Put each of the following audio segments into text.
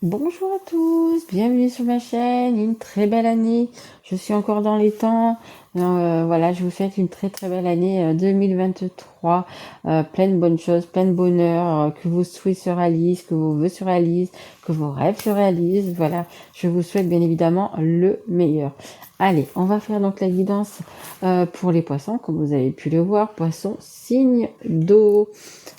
Bonjour à tous, bienvenue sur ma chaîne, une très belle année. Je suis encore dans les temps. Voilà, je vous souhaite une très très belle année 2023, plein de bonnes choses, plein de bonheur, que vos souhaits se réalisent, que vos vœux se réalisent, que vos rêves se réalisent. Voilà, je vous souhaite bien évidemment le meilleur. Allez, on va faire donc la guidance pour les poissons, comme vous avez pu le voir, poissons, signe d'eau.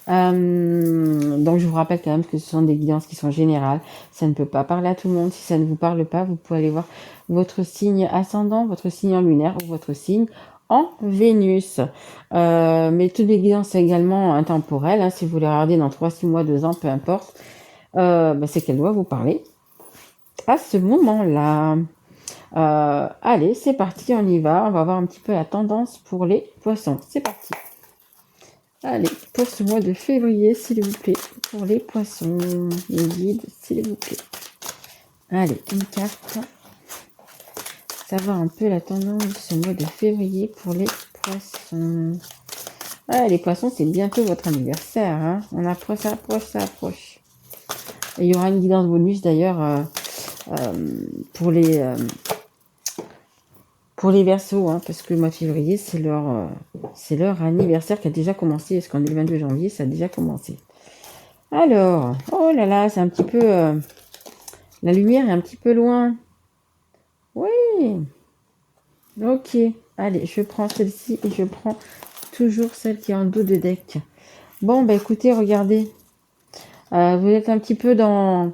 Donc je vous rappelle quand même que ce sont des guidances qui sont générales. Ça ne peut pas parler à tout le monde. Si ça ne vous parle pas, vous pouvez aller voir votre signe ascendant, votre signe en lunaire ou votre signe en Vénus. Mais toutes les guidances sont également intemporelles. Hein, si vous les regardez dans 3, 6 mois, 2 ans, peu importe, c'est qu'elle doit vous parler à ce moment-là. Allez, c'est parti, on y va. On va voir un petit peu la tendance pour les poissons. C'est parti. Allez, pour ce mois de février, s'il vous plaît, pour les poissons, les guides, s'il vous plaît. Allez, une carte. Savoir un peu la tendance de ce mois de février pour les poissons. Ah, les poissons, c'est bientôt votre anniversaire. Hein, on approche, ça approche, ça approche. Et il y aura une guidance bonus d'ailleurs pour les Verseaux, hein, parce que le mois de février, c'est leur anniversaire qui a déjà commencé. Parce qu'en 22 janvier, ça a déjà commencé. Alors, oh là là, c'est un petit peu... la lumière est un petit peu loin. Oui. Ok. Allez, je prends celle-ci et je prends toujours celle qui est en dos de deck. Bon, bah écoutez, regardez. Vous êtes un petit peu dans...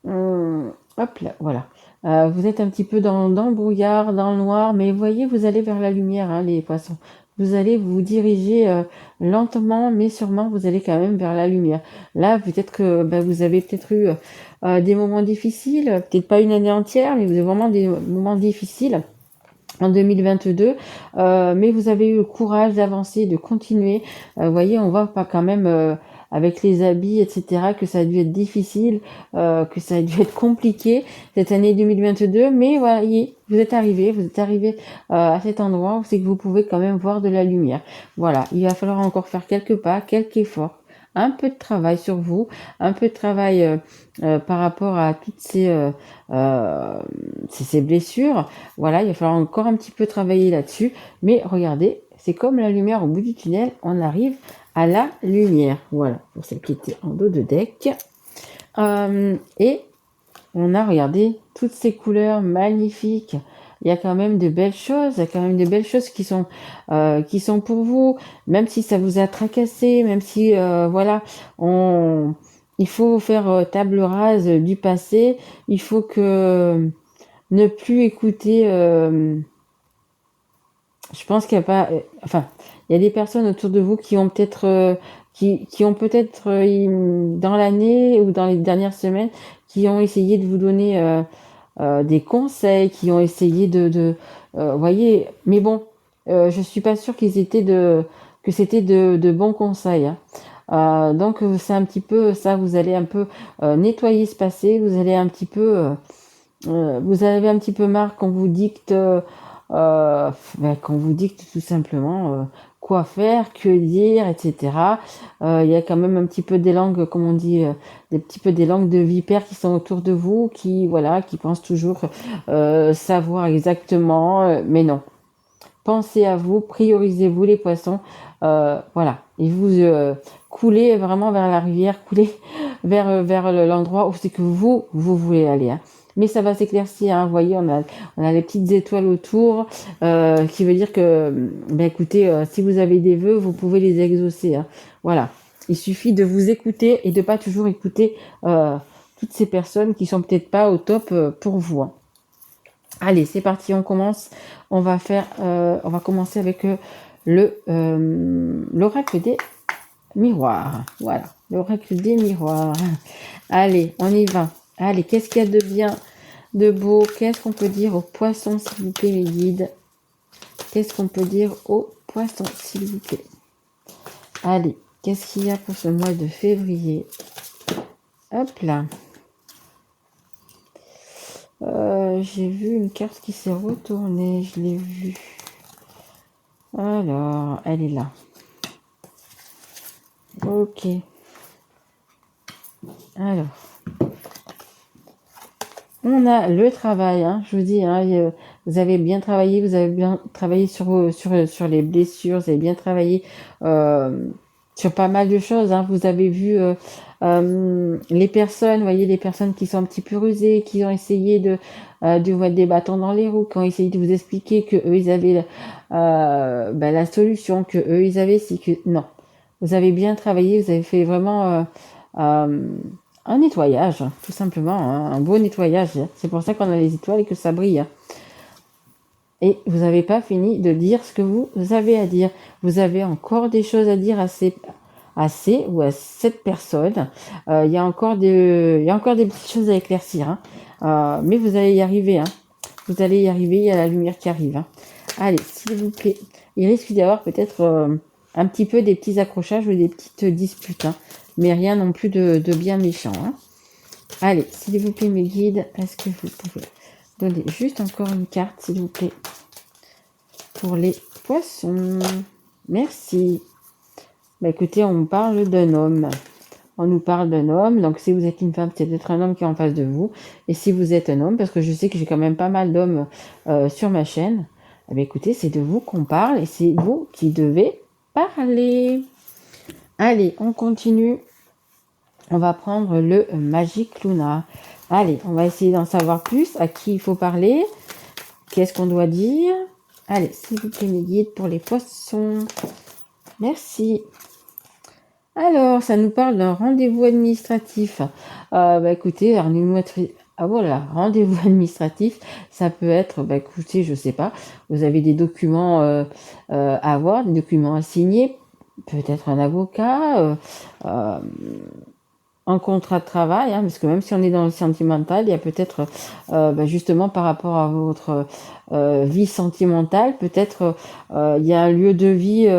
hop là, voilà. Vous êtes un petit peu dans le brouillard, dans le noir, mais vous voyez, vous allez vers la lumière, hein, les poissons. Vous allez vous diriger lentement, mais sûrement, vous allez quand même vers la lumière. Là, peut-être que vous avez peut-être eu des moments difficiles, peut-être pas une année entière, mais vous avez vraiment des moments difficiles en 2022, mais vous avez eu le courage d'avancer, de continuer. Vous voyez, on voit pas quand même avec les habits, etc., que ça a dû être difficile, que ça a dû être compliqué cette année 2022, mais voyez, vous êtes arrivé à cet endroit où c'est que vous pouvez quand même voir de la lumière. Voilà, il va falloir encore faire quelques pas, quelques efforts, un peu de travail sur vous, un peu de travail par rapport à toutes ces blessures. Voilà, il va falloir encore un petit peu travailler là-dessus. Mais regardez, c'est comme la lumière au bout du tunnel, on arrive à la lumière. Voilà, pour celle qui était en dos de deck. Et on a, regardé, toutes ces couleurs magnifiques. Il y a quand même de belles choses, il y a quand même de belles choses qui sont pour vous, même si ça vous a tracassé, même si, voilà, il faut faire table rase du passé, il faut que ne plus écouter. Je pense qu'il n'y a pas. Enfin, il y a des personnes autour de vous qui ont peut-être, qui ont peut-être dans l'année ou dans les dernières semaines, qui ont essayé de vous donner des conseils, qui ont essayé voyez. Mais bon, je suis pas sûre que c'était de bons conseils. Hein. Donc c'est un petit peu ça. Vous allez un peu nettoyer ce passé. Vous allez un petit peu vous avez un petit peu marre qu'on vous dicte tout simplement quoi faire, que dire, etc. Il y a quand même un petit peu des langues, comme on dit, des langues de vipères qui sont autour de vous, qui pensent toujours savoir exactement, mais non. Pensez à vous, priorisez-vous les poissons, voilà, et vous coulez vraiment vers la rivière, coulez vers l'endroit où c'est que vous voulez aller. Hein. Mais ça va s'éclaircir, hein. Vous voyez, on a les petites étoiles autour, qui veut dire que, écoutez, si vous avez des vœux, vous pouvez les exaucer. Hein. Voilà, il suffit de vous écouter et de pas toujours écouter toutes ces personnes qui sont peut-être pas au top pour vous. Hein. Allez, c'est parti, on commence. On va commencer avec l'oracle des miroirs. Voilà, l'oracle des miroirs. Allez, on y va. Allez, qu'est-ce qu'il y a de bien, de beau? Qu'est-ce qu'on peut dire aux poissons, s'il vous plaît, mes guides? Qu'est-ce qu'on peut dire aux poissons, s'il vous plaît? Allez, qu'est-ce qu'il y a pour ce mois de février? Hop là. J'ai vu une carte qui s'est retournée, je l'ai vue. Alors, elle est là. Ok. Alors. On a le travail, hein, je vous dis, hein, vous avez bien travaillé, vous avez bien travaillé sur les blessures, vous avez bien travaillé sur pas mal de choses, hein. Vous avez vu les personnes, vous voyez, les personnes qui sont un petit peu rusées, qui ont essayé de vous mettre des bâtons dans les roues, qui ont essayé de vous expliquer que eux ils avaient la solution, que eux ils avaient si que non. Vous avez bien travaillé, vous avez fait vraiment euh, un nettoyage, hein, tout simplement, hein, un beau nettoyage. C'est pour ça qu'on a les étoiles et que ça brille, hein. Et vous n'avez pas fini de dire ce que vous avez à dire. Vous avez encore des choses à dire à ou à cette personne. Il y a encore il y a encore des petites choses à éclaircir, hein. Mais vous allez y arriver, hein. Vous allez y arriver, il y a la lumière qui arrive, hein. Allez, s'il vous plaît. Il risque d'y avoir peut-être un petit peu des petits accrochages ou des petites disputes, hein. Mais rien non plus de bien méchant, hein. Allez, s'il vous plaît, mes guides, est-ce que vous pouvez donner juste encore une carte, s'il vous plaît, pour les poissons? Merci. Bah écoutez, on parle d'un homme. On nous parle d'un homme. Donc si vous êtes une femme, c'est peut-être un homme qui est en face de vous. Et si vous êtes un homme, parce que je sais que j'ai quand même pas mal d'hommes sur ma chaîne, eh bien, écoutez, c'est de vous qu'on parle et c'est vous qui devez parler. Allez, on continue. On va prendre le Magic Luna. Allez, on va essayer d'en savoir plus. À qui il faut parler? Qu'est-ce qu'on doit dire? Allez, s'il vous plaît, mes guides pour les poissons. Merci. Alors, ça nous parle d'un rendez-vous administratif. Écoutez, rendez-vous administratif, ça peut être, écoutez, je sais pas, vous avez des documents à avoir, des documents à signer, peut-être un avocat, un contrat de travail, hein, parce que même si on est dans le sentimental, il y a peut-être, justement par rapport à votre vie sentimentale, peut-être il y a un lieu de vie,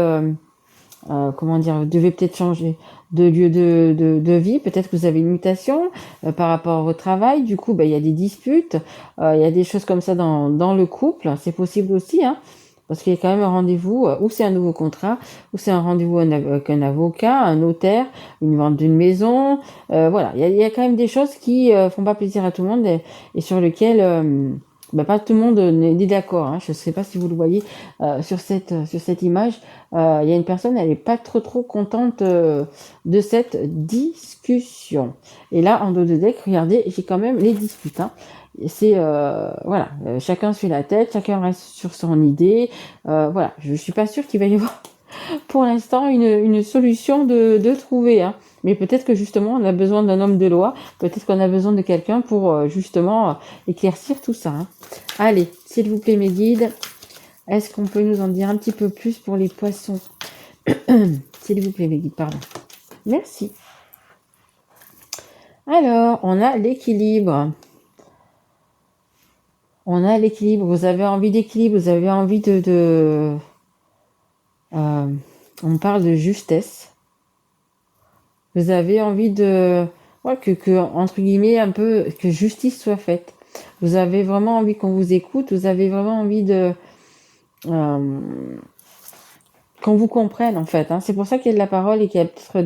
comment dire, vous devez peut-être changer de lieu de vie, peut-être que vous avez une mutation par rapport à votre travail, du coup, il y a des disputes, il y a des choses comme ça dans le couple, c'est possible aussi, hein. Parce qu'il y a quand même un rendez-vous, ou c'est un nouveau contrat, ou c'est un rendez-vous avec un avocat, un notaire, une vente d'une maison. Voilà, il y a quand même des choses qui font pas plaisir à tout le monde et sur lesquelles pas tout le monde n'est d'accord, hein. Je ne sais pas si vous le voyez sur cette image. Il y a une personne, elle n'est pas trop contente de cette discussion. Et là, en dos de deck, regardez, j'ai quand même les disputes, hein. C'est voilà, chacun se fait la tête, chacun reste sur son idée. Voilà, je suis pas sûre qu'il va y avoir pour l'instant une solution de trouver, hein. Mais peut-être que justement on a besoin d'un homme de loi, peut-être qu'on a besoin de quelqu'un pour justement éclaircir tout ça, hein. Allez, s'il vous plaît mes guides, est-ce qu'on peut nous en dire un petit peu plus pour les poissons? S'il vous plaît mes guides, pardon. Merci. Alors, on a l'équilibre. On a l'équilibre, vous avez envie d'équilibre, vous avez envie on parle de justesse. Vous avez envie que, entre guillemets, un peu, que justice soit faite. Vous avez vraiment envie qu'on vous écoute, vous avez vraiment envie qu'on vous comprenne, en fait, hein. C'est pour ça qu'il y a de la parole et qu'il y a peut-être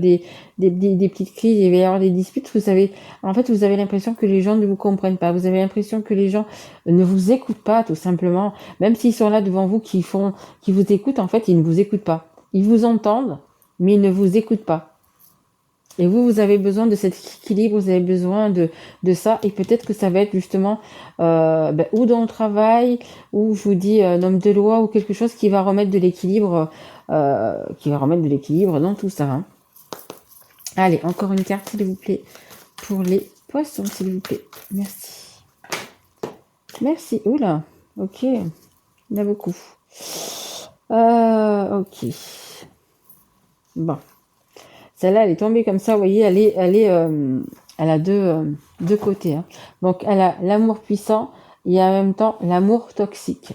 des petites crises, il va y avoir des disputes. Vous savez, en fait, vous avez l'impression que les gens ne vous comprennent pas. Vous avez l'impression que les gens ne vous écoutent pas, tout simplement. Même s'ils sont là devant vous, qui vous écoutent, en fait, ils ne vous écoutent pas. Ils vous entendent, mais ils ne vous écoutent pas. Et vous avez besoin de cet équilibre, vous avez besoin de ça. Et peut-être que ça va être justement ou dans le travail, ou je vous dis un homme de loi, ou quelque chose qui va remettre de l'équilibre, dans tout ça, hein. Allez, encore une carte, s'il vous plaît, pour les poissons, s'il vous plaît. Merci. Merci. Oula, ok. Il y en a beaucoup. Ok. Bon. Celle-là, elle est tombée comme ça, vous voyez, elle a deux côtés, hein. Donc, elle a l'amour puissant et en même temps l'amour toxique.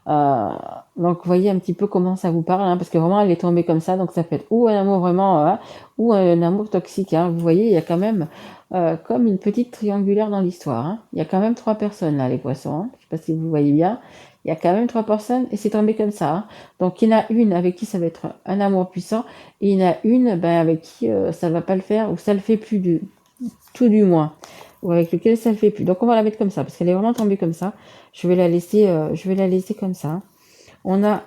Donc, vous voyez un petit peu comment ça vous parle, hein, parce que vraiment, elle est tombée comme ça. Donc, ça peut être ou un amour vraiment, ou un amour toxique, hein. Vous voyez, il y a quand même comme une petite triangulaire dans l'histoire, hein. Il y a quand même 3 personnes là, les poissons, hein. Je sais pas si vous voyez bien. Il y a quand même 3 personnes et c'est tombé comme ça, hein. Donc, il y en a une avec qui ça va être un amour puissant et il y en a une avec qui ça va pas le faire ou ça le fait plus tout du moins. ou avec lequel ça ne le fait plus. Donc on va la mettre comme ça, parce qu'elle est vraiment tombée comme ça. Je vais la laisser comme ça. On a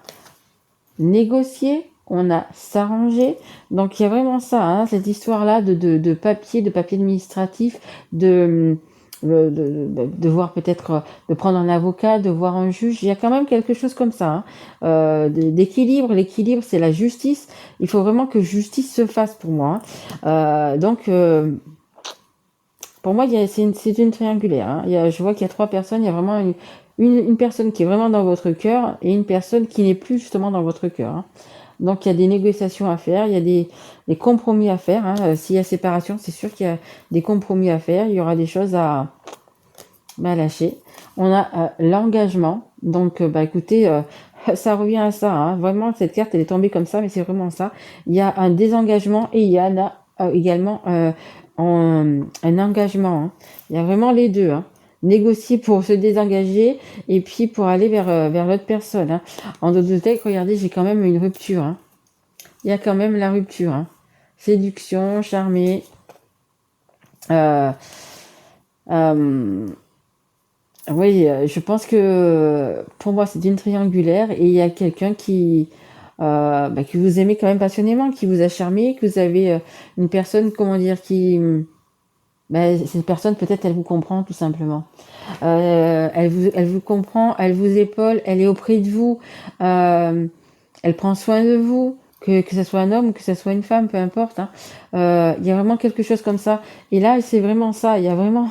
négocier, on a s'arranger. Donc il y a vraiment ça, hein, cette histoire-là de papier administratif, de voir peut-être, de prendre un avocat, de voir un juge. Il y a quand même quelque chose comme ça, hein, d'équilibre. L'équilibre, c'est la justice. Il faut vraiment que justice se fasse pour moi, hein. Pour moi, c'est une triangulaire, hein. Je vois qu'il y a 3 personnes. Il y a vraiment une personne qui est vraiment dans votre cœur et une personne qui n'est plus justement dans votre cœur, hein. Donc il y a des négociations à faire, il y a des compromis à faire, hein. S'il y a séparation, c'est sûr qu'il y a des compromis à faire, il y aura des choses à lâcher. On a l'engagement. Donc écoutez, ça revient à ça, hein. Vraiment, cette carte, elle est tombée comme ça, mais c'est vraiment ça. Il y a un désengagement et il y en a également un engagement, hein. Il y a vraiment les deux, hein. Négocier pour se désengager et puis pour aller vers l'autre personne, hein. En dos de tête, regardez, j'ai quand même une rupture, hein. Il y a quand même la rupture, hein. Séduction, charmer. Oui, je pense que pour moi c'est une triangulaire et il y a quelqu'un qui vous aimez quand même passionnément, qui vous a charmé, que vous avez une personne, comment dire, cette personne peut-être elle vous comprend tout simplement. Elle vous comprend, elle vous épaule, elle est auprès de vous, elle prend soin de vous, que ce soit un homme, que ce soit une femme, peu importe, hein. Il y a vraiment quelque chose comme ça. Et là, c'est vraiment ça. Il y a vraiment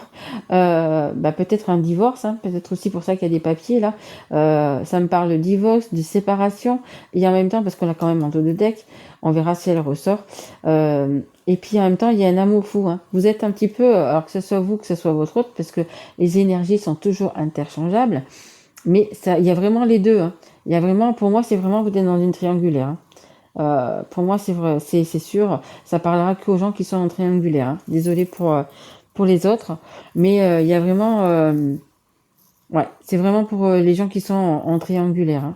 peut-être un divorce, hein, peut-être aussi pour ça qu'il y a des papiers là. Ça me parle de divorce, de séparation. Et en même temps, parce qu'on a quand même un dos de deck, on verra si elle ressort. Et puis en même temps, il y a un amour fou, hein. Vous êtes un petit peu, alors que ce soit vous, que ce soit votre autre, parce que les énergies sont toujours interchangeables. Mais ça, il y a vraiment les deux, hein. Il y a vraiment, pour moi, c'est vraiment vous êtes dans une triangulaire, hein. Pour moi, c'est vrai, c'est sûr. Ça parlera qu'aux gens qui sont en triangulaire, hein. Désolée pour les autres, mais il y a vraiment, ouais, c'est vraiment pour les gens qui sont en triangulaire, hein.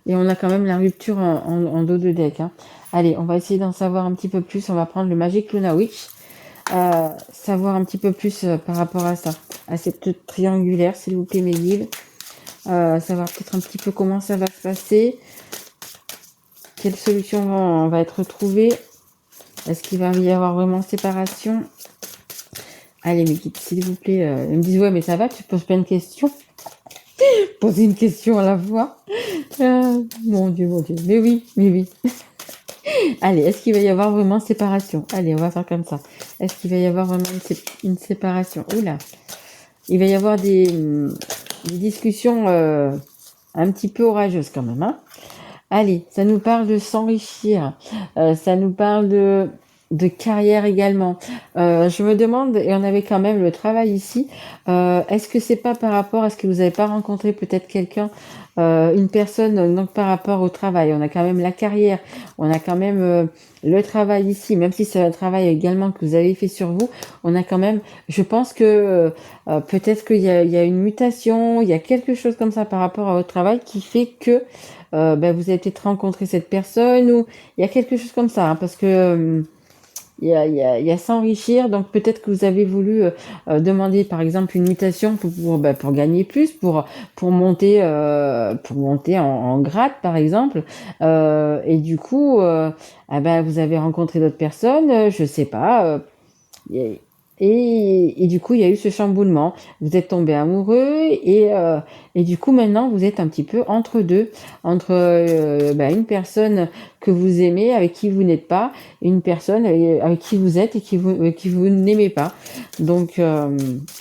Et on a quand même la rupture en dos de deck, hein. Allez, on va essayer d'en savoir un petit peu plus. On va prendre le Magic Luna Witch. Savoir un petit peu plus par rapport à ça, à cette triangulaire, s'il vous plaît, mes guides. Savoir peut-être un petit peu comment ça va se passer. Quelle solution va être trouvée. Est-ce qu'il va y avoir vraiment séparation? Allez, mes guides, s'il vous plaît. Ils me disent, ouais, mais ça va, tu poses plein de questions. Poser une question à la fois. Mon Dieu, mon Dieu. Mais oui, mais oui. Allez, est-ce qu'il va y avoir vraiment séparation? Allez, on va faire comme ça. Est-ce qu'il va y avoir vraiment une séparation? Oula. Il va y avoir des discussions un petit peu orageuses quand même, hein. Allez, ça nous parle de s'enrichir. Ça nous parle de carrière également. Je me demande, et on avait quand même le travail ici, est-ce que c'est pas par rapport à ce que vous n'avez pas rencontré peut-être quelqu'un, une personne, donc par rapport au travail. On a quand même la carrière, on a quand même le travail ici, même si c'est un travail également que vous avez fait sur vous, on a quand même, je pense que peut-être qu'il y a une mutation, il y a quelque chose comme ça par rapport à votre travail qui fait que vous avez peut-être rencontré cette personne ou il y a quelque chose comme ça, hein, parce que il y a s'enrichir, donc peut-être que vous avez voulu demander par exemple une mutation pour gagner plus, pour monter en grade par exemple, et du coup vous avez rencontré d'autres personnes, je sais pas, et du coup, il y a eu ce chamboulement. Vous êtes tombé amoureux et du coup, maintenant, vous êtes un petit peu entre deux, entre une personne que vous aimez, avec qui vous n'êtes pas, et une personne avec qui vous êtes et qui vous n'aimez pas. Donc,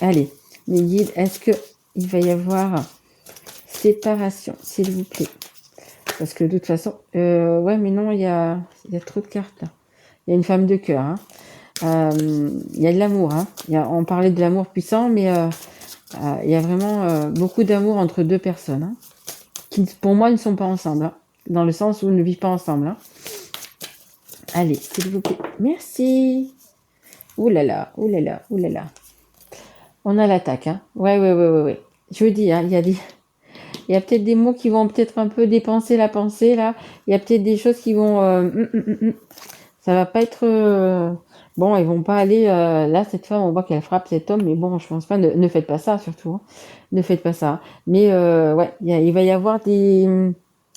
allez, les guides, est-ce que il va y avoir séparation, s'il vous plaît? Parce que de toute façon, ouais, mais non, il y a trop de cartes là. Il y a une femme de cœur, hein. Il y a de l'amour, hein. On parlait de l'amour puissant, mais il y a vraiment beaucoup d'amour entre deux personnes, hein, qui pour moi ne sont pas ensemble, hein, dans le sens où ils ne vivent pas ensemble, hein. Allez, s'il vous plaît. Merci. Ouh là là, ouh là là, ouh là là. On a l'attaque, hein. Ouais. Je vous dis, hein, il y a peut-être des mots qui vont peut-être un peu dépenser la pensée là. Il y a peut-être des choses qui vont ça va pas être Bon, ils vont pas aller là, cette femme, on voit qu'elle frappe cet homme, mais bon, je pense pas, ne faites pas ça surtout, hein. Ne faites pas ça. Mais ouais, il va y avoir des,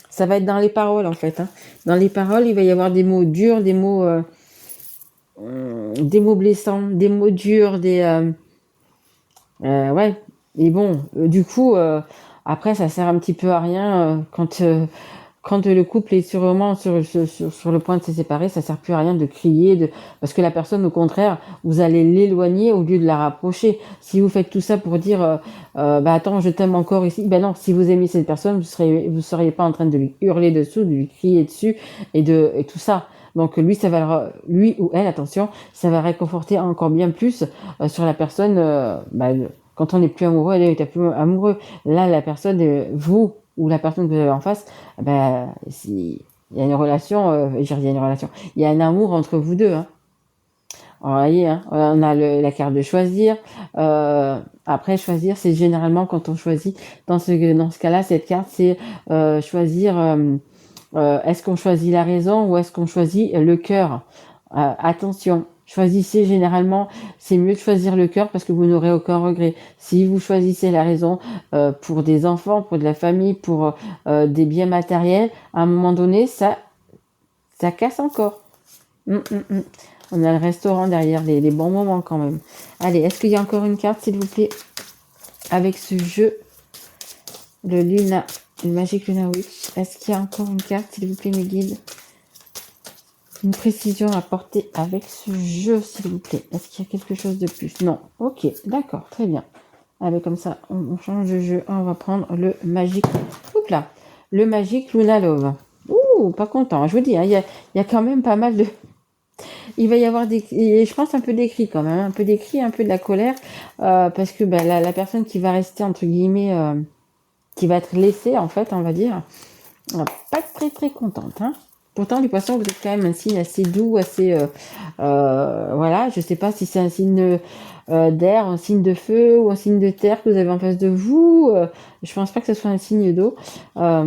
ça va être dans les paroles en fait, hein. Dans les paroles, il va y avoir des mots durs, des mots blessants, des mots durs, ouais. Et bon, du coup, après, ça sert un petit peu à rien quand le couple est sûrement sur le point de se séparer, ça sert plus à rien de crier, parce que la personne, au contraire, vous allez l'éloigner au lieu de la rapprocher. Si vous faites tout ça pour dire, bah attends, je t'aime encore ici, ben non, si vous aimez cette personne, vous seriez pas en train de lui hurler dessous, de lui crier dessus et tout ça. Donc lui, lui ou elle, attention, ça va réconforter encore bien plus sur la personne. Quand on n'est plus amoureux, elle est plus amoureux. Là, la personne, vous ou la personne que vous avez en face, ben, si, il y a une relation, il y a une relation, il y a un amour entre vous deux, hein. Vous voyez, hein, on a la carte de choisir. Après, choisir, c'est généralement quand on choisit, dans ce cas-là, cette carte, c'est choisir, est-ce qu'on choisit la raison ou est-ce qu'on choisit le cœur. Attention, choisissez généralement, c'est mieux de choisir le cœur parce que vous n'aurez aucun regret. Si vous choisissez la raison pour des enfants, pour de la famille, pour des biens matériels, à un moment donné, ça casse encore. On a le restaurant derrière, les bons moments quand même. Allez, est-ce qu'il y a encore une carte, s'il vous plaît, avec ce jeu, le Magic Luna Witch. Est-ce qu'il y a encore une carte, s'il vous plaît, mes guides? Une précision à apporter avec ce jeu, s'il vous plaît. Est-ce qu'il y a quelque chose de plus? Non. Ok, d'accord, très bien. Allez, comme ça, on change de jeu. On va prendre le Magic. Oups là, le Magic Luna Love. Ouh, pas content. Je vous dis, hein, il y a quand même pas mal de. Il va y avoir je pense un peu des cris quand même, un peu des cris, un peu de la colère, parce que ben, la personne qui va rester entre guillemets, qui va être laissée en fait, on va dire, on va pas être très très contente, hein. Pourtant, les poissons, vous êtes quand même un signe assez doux, assez... voilà, je sais pas si c'est un signe d'air, un signe de feu ou un signe de terre que vous avez en face de vous. Je pense pas que ce soit un signe d'eau. Ça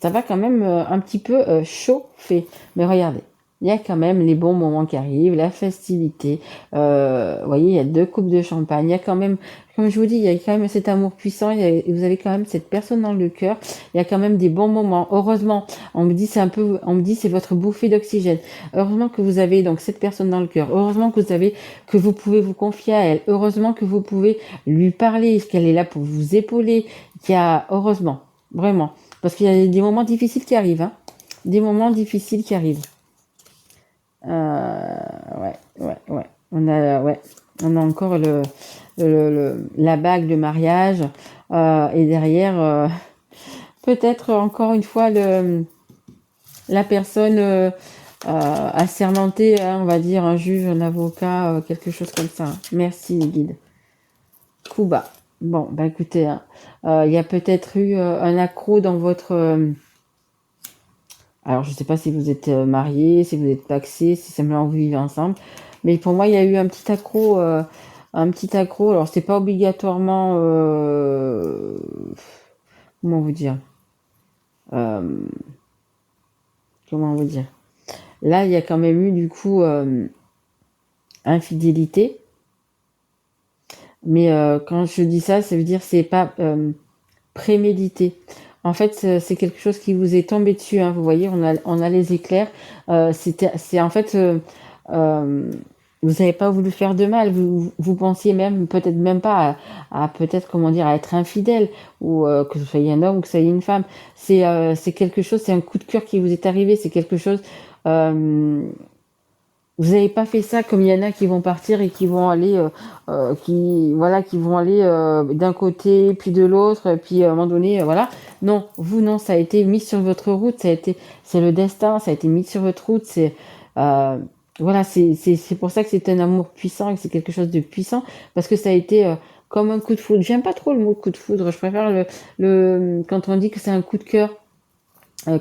va quand même un petit peu chauffer. Mais regardez, il y a quand même les bons moments qui arrivent, la festivité. Vous voyez, il y a 2 coupes de champagne. Il y a quand même, comme je vous dis, il y a quand même cet amour puissant. Vous avez quand même cette personne dans le cœur. Il y a quand même des bons moments. Heureusement, on me dit c'est votre bouffée d'oxygène. Heureusement que vous avez donc cette personne dans le cœur. Heureusement que vous pouvez vous confier à elle. Heureusement que vous pouvez lui parler, qu'elle est là pour vous épauler. Heureusement, vraiment, parce qu'il y a des moments difficiles qui arrivent, hein. Des moments difficiles qui arrivent. Ouais. On a encore la bague de mariage et derrière peut-être encore une fois la personne assermentée, hein, on va dire un juge, un avocat, quelque chose comme ça. Merci les guides. Kuba. Bon, bah écoutez, hein, il y a peut-être eu un accroc dans votre... alors, je ne sais pas si vous êtes mariés, si vous êtes paxés, si simplement vous vivez ensemble. Mais pour moi, il y a eu un petit accroc. Alors, c'est pas obligatoirement... comment vous dire Comment vous dire Là, il y a quand même eu, du coup, infidélité. Mais quand je dis ça, ça veut dire que c'est pas prémédité. En fait, c'est quelque chose qui vous est tombé dessus, hein. Vous voyez, on a les éclairs. C'est en fait, vous n'avez pas voulu faire de mal. Vous pensiez même, peut-être même pas à peut-être, comment dire, à être infidèle, ou que ce soit un homme ou que ce soit une femme. C'est quelque chose, c'est un coup de cœur qui vous est arrivé. C'est quelque chose. Vous n'avez pas fait ça comme il y en a qui vont partir et qui vont aller, qui vont aller d'un côté puis de l'autre, puis à un moment donné, voilà. Non, vous non, ça a été mis sur votre route, c'est le destin, ça a été mis sur votre route, voilà, c'est pour ça que c'est un amour puissant et que c'est quelque chose de puissant parce que ça a été comme un coup de foudre. J'aime pas trop le mot coup de foudre, je préfère le quand on dit que c'est un coup de cœur.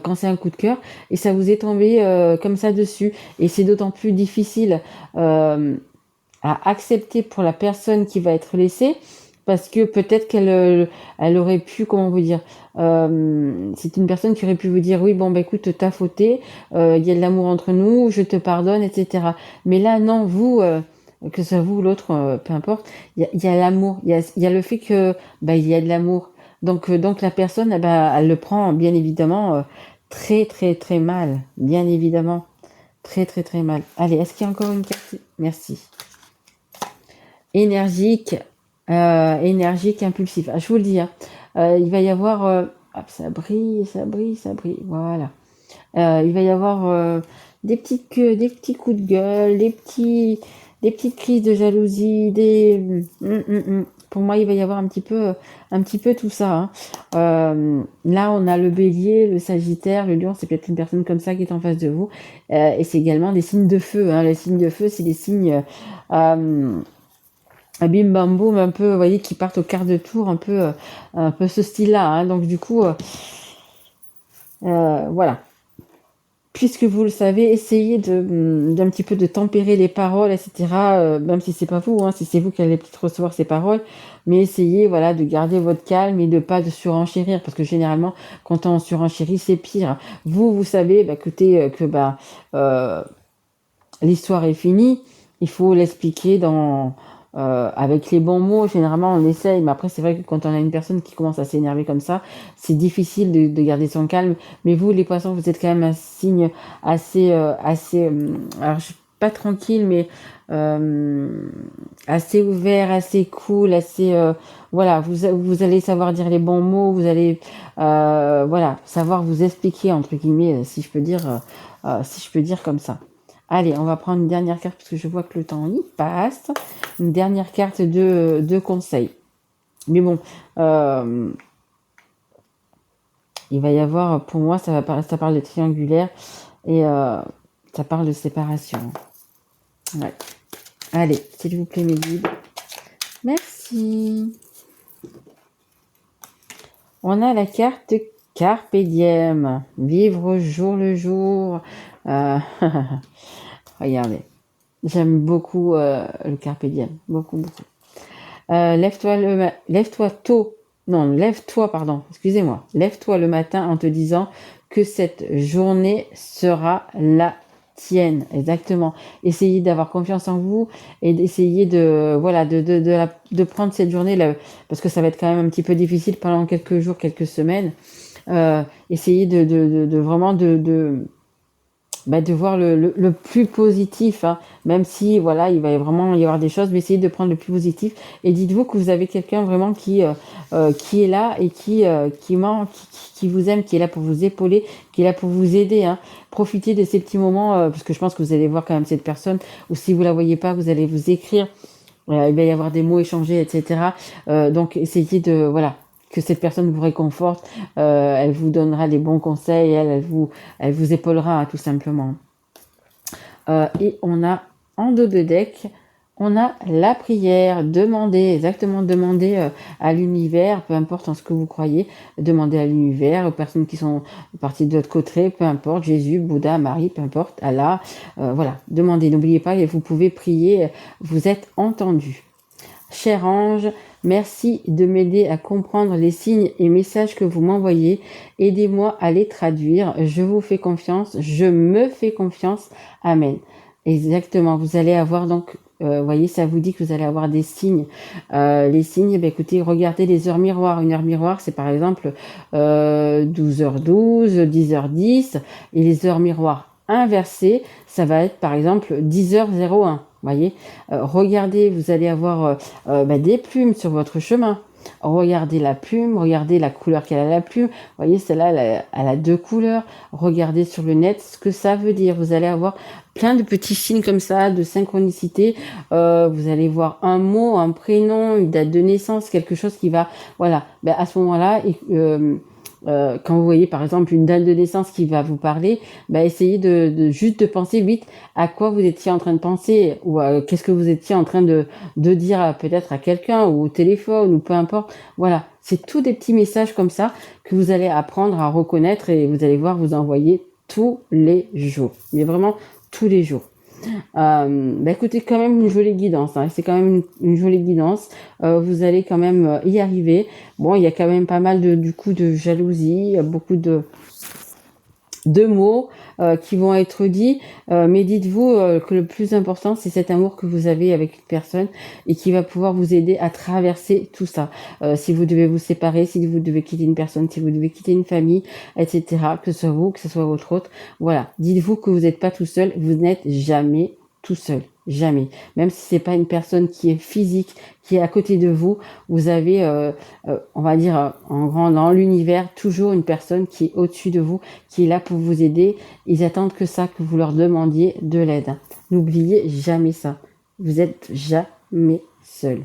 Quand c'est un coup de cœur et ça vous est tombé comme ça dessus et c'est d'autant plus difficile à accepter pour la personne qui va être laissée parce que peut-être elle aurait pu, comment vous dire, c'est une personne qui aurait pu vous dire oui, bon, bah écoute, t'as fauté, il y a de l'amour entre nous, je te pardonne, etc. Mais là, non, vous, que ce soit vous ou l'autre, peu importe, il y a l'amour, il y a le fait que bah, il y a de l'amour. Donc la personne, eh ben, elle le prend bien évidemment très très très mal, bien évidemment, très très très mal. Allez, est-ce qu'il y a encore une carte? Merci. Énergique, énergique, impulsif. Ah, je vous le dis, hein, il va y avoir, hop, ça brille, ça brille, ça brille. Voilà. Il va y avoir des petits coups de gueule, des petites crises de jalousie, Pour moi, il va y avoir un petit peu tout ça, hein. Là, on a le bélier, le sagittaire, le lion, c'est peut-être une personne comme ça qui est en face de vous. Et c'est également des signes de feu, hein. Les signes de feu, c'est des signes bim bam boum, un peu, vous voyez, qui partent au quart de tour, un peu ce style-là, hein. Donc du coup, voilà. Puisque vous le savez, essayez d'un petit peu de tempérer les paroles, etc. Même si c'est pas vous, hein, si c'est vous qui allez peut-être recevoir ces paroles, mais essayez, voilà, de garder votre calme et de pas de surenchérir, parce que généralement, quand on surenchérit, c'est pire. Vous savez, bah, écoutez, l'histoire est finie. Il faut l'expliquer avec les bons mots. Généralement, on essaye, mais après, c'est vrai que quand on a une personne qui commence à s'énerver comme ça, c'est difficile de garder son calme. Mais vous, les poissons, vous êtes quand même un signe alors je suis pas tranquille, mais assez ouvert, assez cool, voilà, vous allez savoir dire les bons mots, vous allez, voilà, savoir vous expliquer, entre guillemets, si je peux dire comme ça. Allez, on va prendre une dernière carte parce que je vois que le temps y passe. Une dernière carte de conseil. Mais bon, il va y avoir, pour moi, ça parle de triangulaire et ça parle de séparation. Ouais. Allez, s'il vous plaît, mes guides. Merci. On a la carte Carpe Diem. Vivre au jour le jour. Regardez. J'aime beaucoup le Carpe Diem. Beaucoup, beaucoup. Lève-toi tôt. Non, lève-toi, pardon. Excusez-moi. Lève-toi le matin en te disant que cette journée sera la tienne. Exactement. Essayez d'avoir confiance en vous et d'essayer de prendre cette journée là, parce que ça va être quand même un petit peu difficile pendant quelques jours, quelques semaines. Essayez de vraiment de voir le plus positif, hein. Même si voilà, il va vraiment y avoir des choses, mais essayez de prendre le plus positif et dites-vous que vous avez quelqu'un vraiment qui est là et qui vous aime, qui est là pour vous épauler, qui est là pour vous aider, hein. Profitez de ces petits moments parce que je pense que vous allez voir quand même cette personne, ou si vous la voyez pas, vous allez vous écrire, il va y avoir des mots échangés, etc. Donc essayez de voilà, que cette personne vous réconforte, elle vous donnera les bons conseils, elle vous épaulera, hein, tout simplement. Et on a en dos de deck, on a la prière. Demandez à l'univers, peu importe en ce que vous croyez, demandez à l'univers, aux personnes qui sont parties de votre côté, peu importe, Jésus, Bouddha, Marie, peu importe, Allah, voilà, demandez, n'oubliez pas, vous pouvez prier, vous êtes entendu. Cher ange, merci de m'aider à comprendre les signes et messages que vous m'envoyez. Aidez-moi à les traduire. Je vous fais confiance. Je me fais confiance. Amen. Exactement. Vous allez avoir donc, voyez, ça vous dit que vous allez avoir des signes. Les signes, écoutez, regardez les heures miroirs. Une heure miroir, c'est par exemple 12h12, 10h10. Et les heures miroirs inversées, ça va être par exemple 10h01. Voyez, regardez, vous allez avoir des plumes sur votre chemin. Regardez la plume, regardez la couleur qu'elle a la plume. Voyez, celle-là, elle a deux couleurs. Regardez sur le net ce que ça veut dire. Vous allez avoir plein de petits signes comme ça, de synchronicité. Vous allez voir un mot, un prénom, une date de naissance, quelque chose qui va... Voilà, à ce moment-là... quand vous voyez par exemple une date de naissance qui va vous parler, essayez de juste de penser vite à quoi vous étiez en train de penser ou qu'est-ce que vous étiez en train de dire peut-être à quelqu'un ou au téléphone ou peu importe. Voilà, c'est tous des petits messages comme ça que vous allez apprendre à reconnaître et vous allez voir vous envoyer tous les jours. Mais vraiment tous les jours. Écoutez, quand même une jolie guidance, hein. C'est quand même une jolie guidance. Vous allez quand même y arriver. Bon, il y a quand même pas mal du coup de jalousie, beaucoup de mots qui vont être dits, mais dites-vous que le plus important, c'est cet amour que vous avez avec une personne et qui va pouvoir vous aider à traverser tout ça. Si vous devez vous séparer, si vous devez quitter une personne, si vous devez quitter une famille, etc., que ce soit vous, que ce soit votre autre, voilà. Dites-vous que vous n'êtes pas tout seul, vous n'êtes jamais tout seul. Jamais. Même si c'est pas une personne qui est physique, qui est à côté de vous, vous avez, on va dire, en grand, dans l'univers, toujours une personne qui est au-dessus de vous, qui est là pour vous aider. Ils attendent que ça, que vous leur demandiez de l'aide. N'oubliez jamais ça. Vous êtes jamais seul.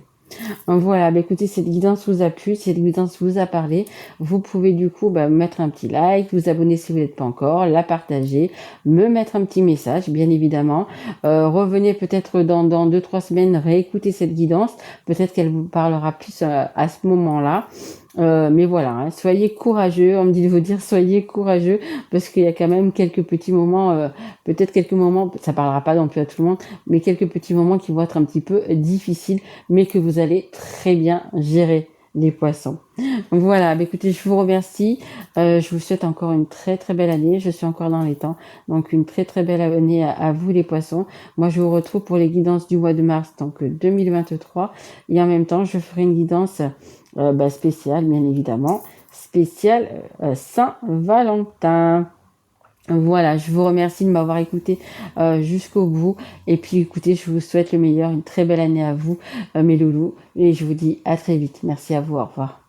Voilà, écoutez, cette guidance vous a plu, cette guidance vous a parlé. Vous pouvez du coup mettre un petit like, vous abonner si vous n'êtes pas encore, la partager, me mettre un petit message, bien évidemment. Revenez peut-être dans 2-3 semaines, réécouter cette guidance. Peut-être qu'elle vous parlera plus à ce moment-là. Mais voilà, hein, soyez courageux. On me dit de vous dire soyez courageux parce qu'il y a quand même quelques petits moments, peut-être quelques moments, ça parlera pas non plus à tout le monde, mais quelques petits moments qui vont être un petit peu difficiles, mais que vous allez très bien gérer, les poissons. Voilà, écoutez, je vous remercie. Je vous souhaite encore une très très belle année. Je suis encore dans les temps, donc une très très belle année à vous les poissons. Moi, je vous retrouve pour les guidances du mois de mars, donc 2023, et en même temps, je ferai une guidance spéciale, bien évidemment, spéciale Saint-Valentin. Voilà, je vous remercie de m'avoir écouté jusqu'au bout. Et puis écoutez, je vous souhaite le meilleur, une très belle année à vous, mes loulous. Et je vous dis à très vite. Merci à vous, au revoir.